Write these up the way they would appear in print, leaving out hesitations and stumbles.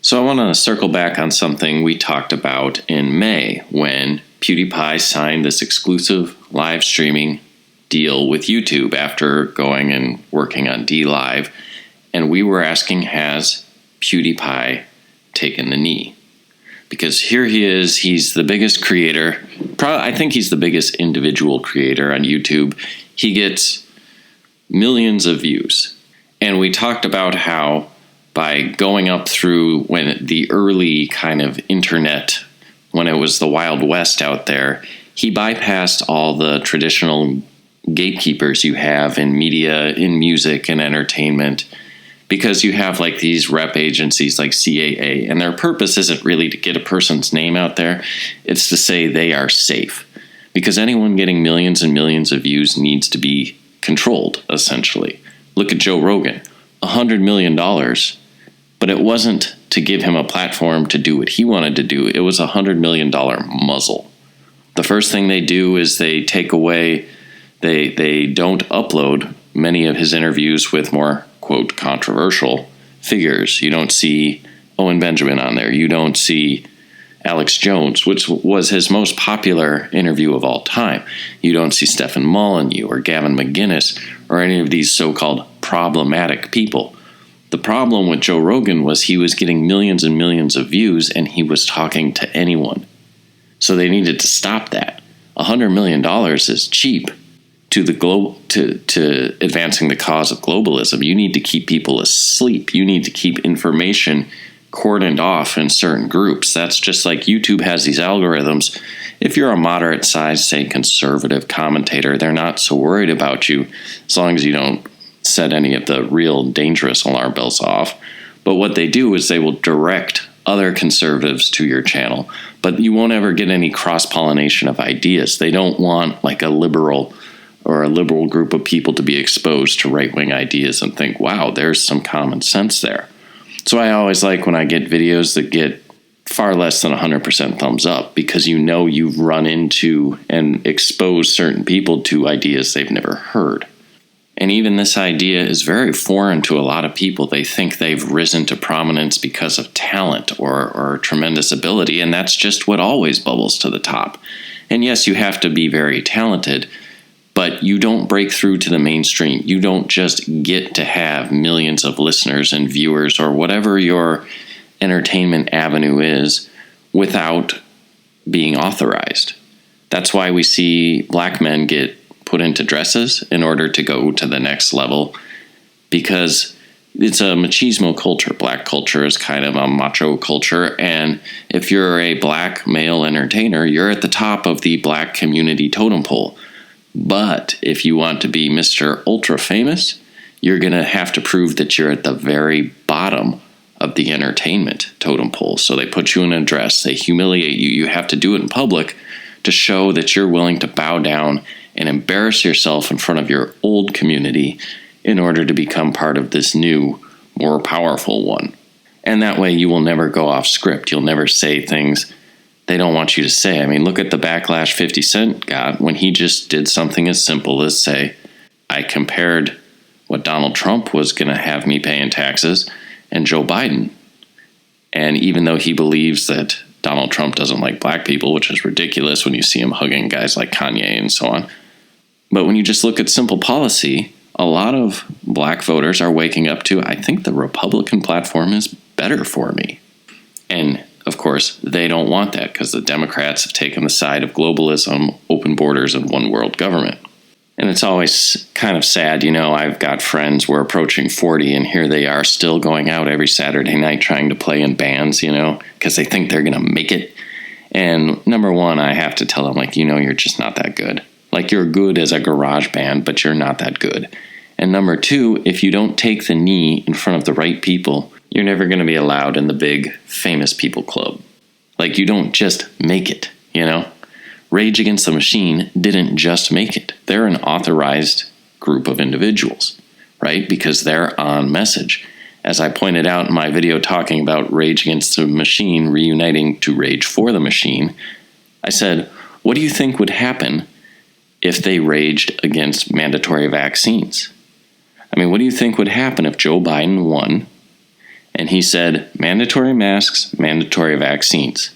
So I want to circle back on something we talked about in May when Pewdiepie signed this exclusive live streaming deal with YouTube after going and working on DLive. And we were asking, has Pewdiepie taken the knee? Because here he is, he's the biggest creator. I think he's the biggest individual creator on YouTube. He gets millions of views. And we talked about how by going up through when the early kind of internet, when it was the Wild West out there, he bypassed all the traditional gatekeepers you have in media, in music and entertainment, because you have like these rep agencies like CAA, and their purpose isn't really to get a person's name out there. It's to say they are safe, because anyone getting millions and millions of views needs to be controlled, essentially. Look at Joe Rogan, $100 million, but it wasn't to give him a platform to do what he wanted to do. It was $100 million muzzle. The first thing they do is they take away, they don't upload many of his interviews with more, quote, controversial figures. You don't see Owen Benjamin on there. You don't see Alex Jones, which was his most popular interview of all time. You don't see Stephen Molyneux or Gavin McInnes or any of these so-called problematic people. The problem with Joe Rogan was he was getting millions and millions of views and he was talking to anyone. So they needed to stop that. $100 million is cheap to the to advancing the cause of globalism. You need to keep people asleep. You need to keep information cordoned off in certain groups. That's just like YouTube has these algorithms. If you're a moderate size, say conservative commentator, they're not so worried about you as long as you don't set any of the real dangerous alarm bells off. But what they do is they will direct other conservatives to your channel, but you won't ever get any cross-pollination of ideas. They don't want like a liberal or a liberal group of people to be exposed to right-wing ideas and think, wow, there's some common sense there. So I always like when I get videos that get far less than 100% thumbs up, because you know you've run into and exposed certain people to ideas they've never heard. And even this idea is very foreign to a lot of people. They think they've risen to prominence because of talent or tremendous ability, and that's just what always bubbles to the top. And yes, you have to be very talented, but you don't break through to the mainstream. You don't just get to have millions of listeners and viewers or whatever your entertainment avenue is without being authorized. That's why we see black men get put into dresses in order to go to the next level, because it's a machismo culture. Black culture is kind of a macho culture, and if you're a black male entertainer, you're at the top of the black community totem pole. But if you want to be Mr. Ultra Famous, you're going to have to prove that you're at the very bottom of the entertainment totem pole. So they put you in a dress, they humiliate you. You have to do it in public to show that you're willing to bow down and embarrass yourself in front of your old community in order to become part of this new, more powerful one. And that way you will never go off script. You'll never say things they don't want you to say. I mean, look at the backlash 50 Cent got when he just did something as simple as say, I compared what Donald Trump was going to have me pay in taxes and Joe Biden. And even though he believes that Donald Trump doesn't like black people, which is ridiculous when you see him hugging guys like Kanye and so on. But when you just look at simple policy, a lot of black voters are waking up to, I think the Republican platform is better for me. And of course, they don't want that because the Democrats have taken the side of globalism, open borders, and one world government. And it's always kind of sad, you know, I've got friends, we're approaching 40, and here they are still going out every Saturday night trying to play in bands, you know, because they think they're going to make it. And number one, I have to tell them, like, you know, you're just not that good. Like, you're good as a garage band, but you're not that good. And number two, if you don't take the knee in front of the right people, you're never going to be allowed in the big famous people club. Like, you don't just make it, you know? Rage Against the Machine didn't just make it. They're an authorized group of individuals, right? Because they're on message. As I pointed out in my video talking about Rage Against the Machine reuniting to Rage for the Machine, I said, what do you think would happen if they raged against mandatory vaccines? I mean, what do you think would happen if Joe Biden won And he said, mandatory masks, mandatory vaccines.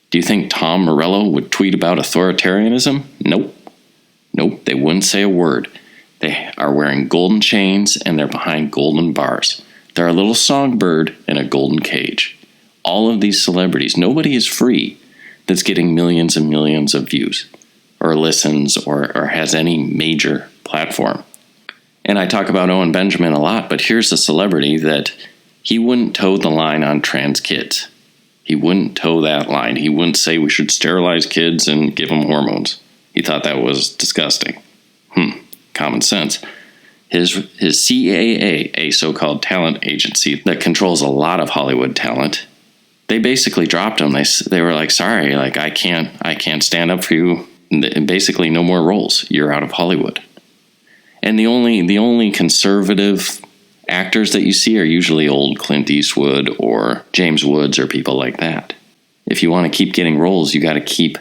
Do you think Tom Morello would tweet about authoritarianism? Nope. Nope, they wouldn't say a word. They are wearing golden chains and they're behind golden bars. They're a little songbird in a golden cage. All of these celebrities, nobody is free that's getting millions and millions of views or listens or has any major platform. And I talk about Owen Benjamin a lot, but here's a celebrity that he wouldn't toe the line on trans kids. He wouldn't toe that line. He wouldn't say we should sterilize kids and give them hormones. He thought that was disgusting. Common sense. His CAA, a so-called talent agency that controls a lot of Hollywood talent, they basically dropped him. They were like, sorry, like I can't stand up for you. Basically, no more roles. You're out of Hollywood. And the only conservative actors that you see are usually old Clint Eastwood or James Woods or people like that. If you want to keep getting roles, you got to keep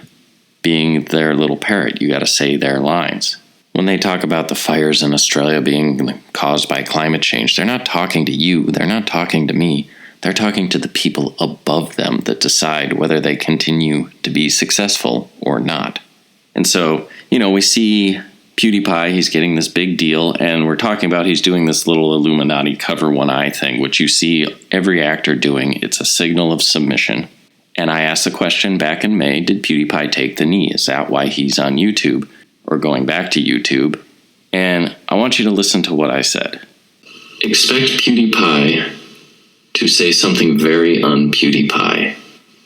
being their little parrot. You got to say their lines. When they talk about the fires in Australia being caused by climate change, they're not talking to you. They're not talking to me. They're talking to the people above them that decide whether they continue to be successful or not. And so, we see Pewdiepie, he's getting this big deal, and we're talking about he's doing this little Illuminati cover one eye thing, which you see every actor doing. It's a signal of submission. And I asked the question back in May, did Pewdiepie take the knee? Is that why he's on YouTube or going back to YouTube? And I want you to listen to what I said. Expect Pewdiepie to say something very un-Pewdiepie,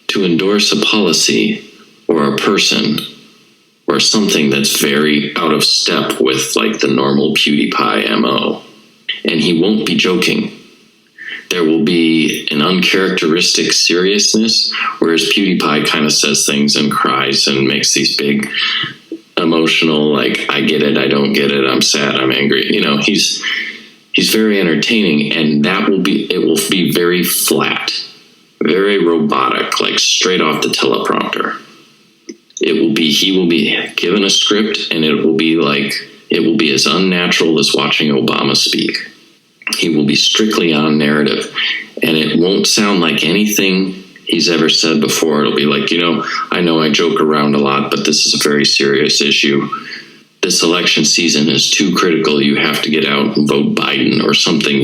to endorse a policy or a person or something that's very out of step with like the normal Pewdiepie MO. And he won't be joking. There will be an uncharacteristic seriousness, whereas Pewdiepie kind of says things and cries and makes these big emotional, like, I get it, I don't get it, I'm sad, I'm angry. He's very entertaining, and it will be very flat, very robotic, like straight off the teleprompter. He will be given a script, and it will be as unnatural as watching Obama speak. He will be strictly on narrative, and it won't sound like anything he's ever said before. It'll be like, I know I joke around a lot, but this is a very serious issue. This election season is too critical. You have to get out and vote Biden or something,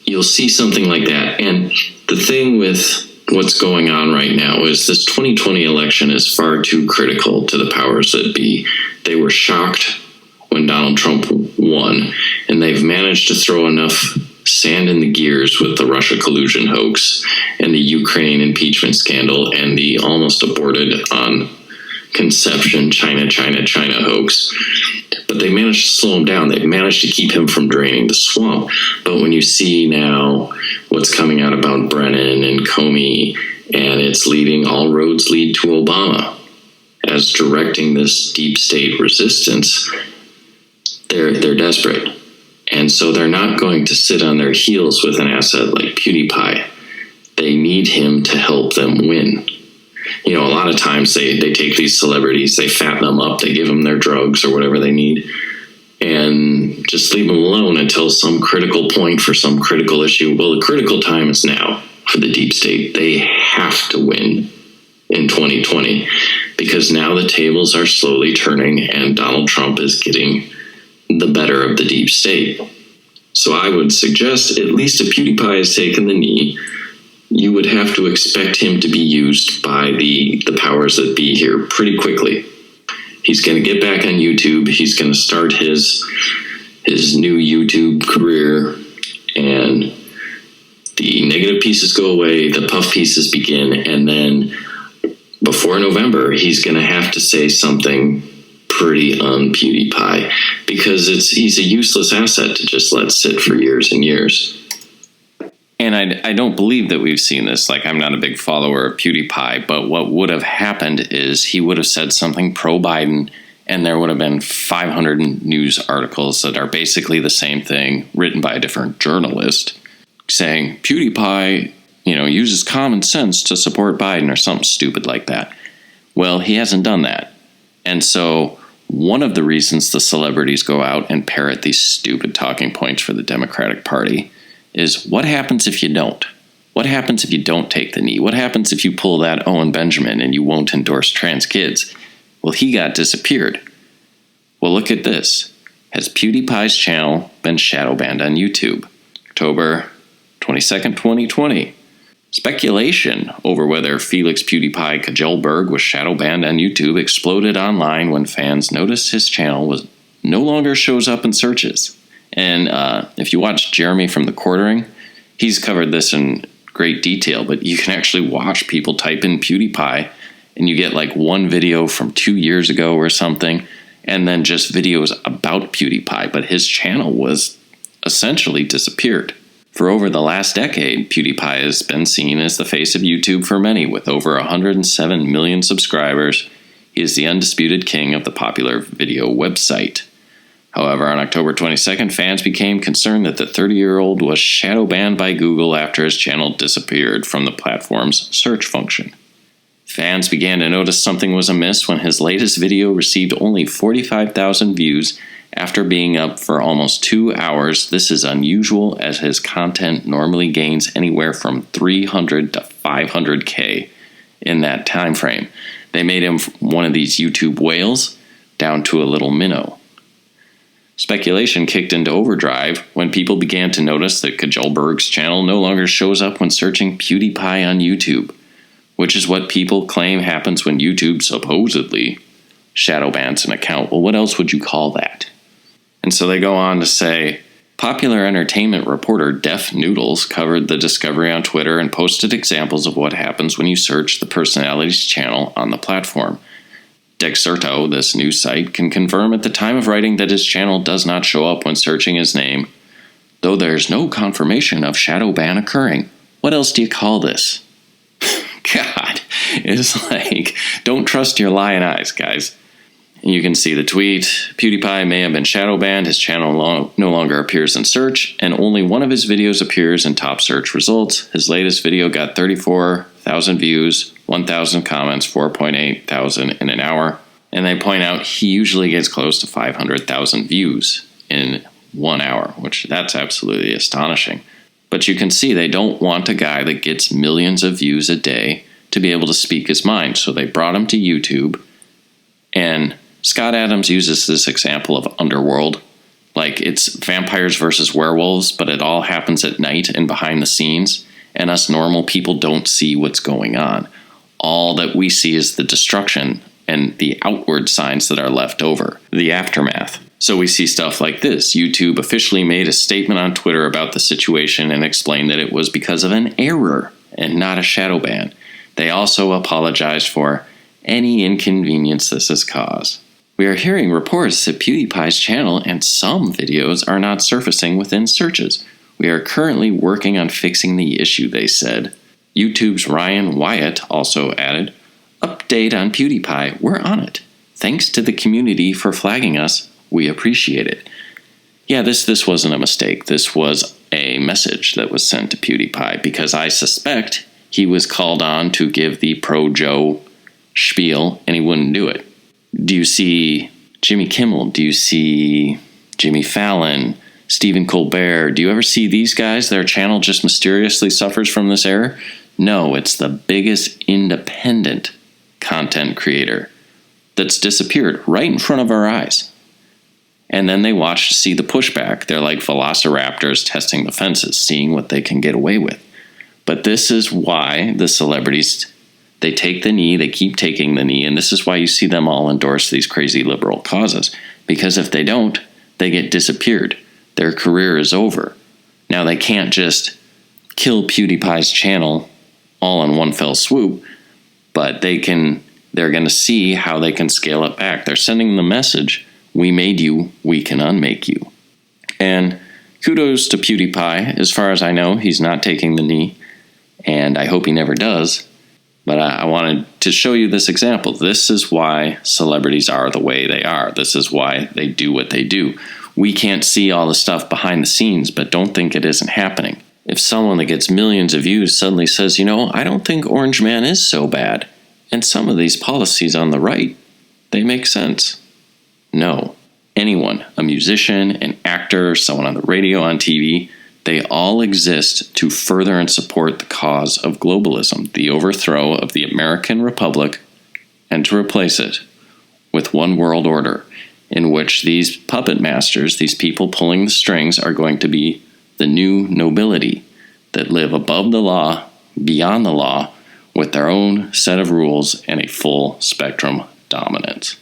You'll see something like that. And the thing with what's going on right now is this 2020 election is far too critical to the powers that be. They were shocked when Donald Trump won, and they've managed to throw enough sand in the gears with the Russia collusion hoax and the Ukraine impeachment scandal and the almost aborted on conception China hoax. But they managed to slow him down. They've managed to keep him from draining the swamp. But when you see now what's coming out about Brennan and Comey, and it's all roads lead to Obama as directing this deep state resistance, they're desperate. And so they're not going to sit on their heels with an asset like Pewdiepie. They need him to help them win. A lot of times they take these celebrities, they fatten them up, they give them their drugs or whatever they need, and just leave them alone until some critical point for some critical issue. Well, the critical time is now for the deep state. They have to win in 2020 because now the tables are slowly turning and Donald Trump is getting the better of the deep state. So I would suggest, at least if Pewdiepie has taken the knee, you would have to expect him to be used by the powers that be here pretty quickly. He's going to get back on YouTube. He's going to start his new YouTube career, and the negative pieces go away, the puff pieces begin, and then before November, he's going to have to say something pretty un-Pewdiepie, because he's a useless asset to just let sit for years and years. And I don't believe that we've seen this. Like, I'm not a big follower of Pewdiepie, but what would have happened is he would have said something pro-Biden, and there would have been 500 news articles that are basically the same thing, written by a different journalist, saying Pewdiepie, uses common sense to support Biden or something stupid like that. Well, he hasn't done that. And so one of the reasons the celebrities go out and parrot these stupid talking points for the Democratic Party is what happens if you don't? What happens if you don't take the knee? What happens if you pull that Owen Benjamin and you won't endorse trans kids? Well, he got disappeared. Well, look at this. Has PewDiePie's channel been shadow banned on YouTube? October 22nd, 2020. Speculation over whether Felix PewDiePie Kjellberg was shadow banned on YouTube exploded online when fans noticed his channel no longer shows up in searches. And if you watch Jeremy from The Quartering, he's covered this in great detail, but you can actually watch people type in PewDiePie and you get like one video from 2 years ago or something, and then just videos about PewDiePie, but his channel was essentially disappeared. For over the last decade, PewDiePie has been seen as the face of YouTube for many, with over 107 million subscribers. He is the undisputed king of the popular video website. However, on October 22nd, fans became concerned that the 30-year-old was shadow banned by Google after his channel disappeared from the platform's search function. Fans began to notice something was amiss when his latest video received only 45,000 views after being up for almost 2 hours. This is unusual, as his content normally gains anywhere from 300 to 500K in that time frame. They made him one of these YouTube whales down to a little minnow. Speculation kicked into overdrive when people began to notice that Kjellberg's channel no longer shows up when searching PewDiePie on YouTube, which is what people claim happens when YouTube supposedly shadow bans an account. Well, what else would you call that? And so they go on to say, popular entertainment reporter Def Noodles covered the discovery on Twitter and posted examples of what happens when you search the personality's channel on the platform. Dexerto, this news site, can confirm at the time of writing that his channel does not show up when searching his name, though there's no confirmation of shadow ban occurring. What else do you call this? God, it's like, don't trust your lying eyes, guys. You can see the tweet. PewDiePie may have been shadow banned. His channel no longer appears in search, and only one of his videos appears in top search results. His latest video got 34,000 views, 1,000 comments, 4,800 in an hour. And they point out he usually gets close to 500,000 views in 1 hour, which that's absolutely astonishing. But you can see they don't want a guy that gets millions of views a day to be able to speak his mind. So they brought him to YouTube, and Scott Adams uses this example of Underworld. Like, it's vampires versus werewolves, but it all happens at night and behind the scenes, and us normal people don't see what's going on. All that we see is the destruction and the outward signs that are left over, the aftermath. So we see stuff like this. YouTube officially made a statement on Twitter about the situation and explained that it was because of an error and not a shadow ban. They also apologized for any inconvenience this has caused. We are hearing reports that PewDiePie's channel and some videos are not surfacing within searches. We are currently working on fixing the issue, they said. YouTube's Ryan Wyatt also added, "Update on PewDiePie, we're on it. Thanks to the community for flagging us. We appreciate it." Yeah, this wasn't a mistake. This was a message that was sent to PewDiePie, because I suspect he was called on to give the pro-Joe spiel, and he wouldn't do it. Do you see Jimmy Kimmel? Do you see Jimmy Fallon? Stephen Colbert? Do you ever see these guys? Their channel just mysteriously suffers from this error? No, it's the biggest independent content creator that's disappeared right in front of our eyes. And then they watch to see the pushback. They're like velociraptors testing the fences, seeing what they can get away with. But this is why the celebrities, they take the knee, they keep taking the knee, and this is why you see them all endorse these crazy liberal causes. Because if they don't, they get disappeared. Their career is over. Now, they can't just kill PewDiePie's channel all in one fell swoop, but they're going to see how they can scale it back. They're sending the message, we made you, we can unmake you. And kudos to PewDiePie. As far as I know, he's not taking the knee, and I hope he never does. But I wanted to show you this example. This is why celebrities are the way they are. This is why they do what they do. We can't see all the stuff behind the scenes, but don't think it isn't happening. If someone that gets millions of views suddenly says, you know, I don't think Orange Man is so bad, and some of these policies on the right, they make sense. No. Anyone, a musician, an actor, someone on the radio, on TV, They all exist to further and support the cause of globalism, the overthrow of the American Republic, and to replace it with one world order in which these puppet masters, these people pulling the strings, are going to be the new nobility that live above the law, beyond the law, with their own set of rules and a full spectrum dominance.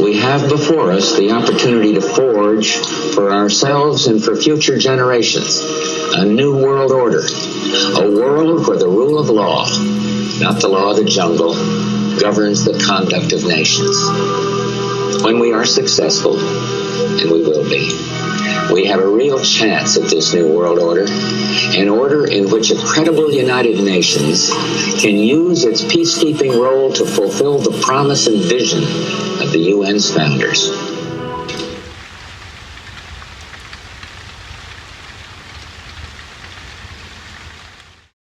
We have before us the opportunity to forge for ourselves and for future generations a new world order, a world where the rule of law, not the law of the jungle, governs the conduct of nations. When we are successful, and we will be, we have a real chance at this new world order, an order in which a credible United Nations can use its peacekeeping role to fulfill the promise and vision of the UN's founders.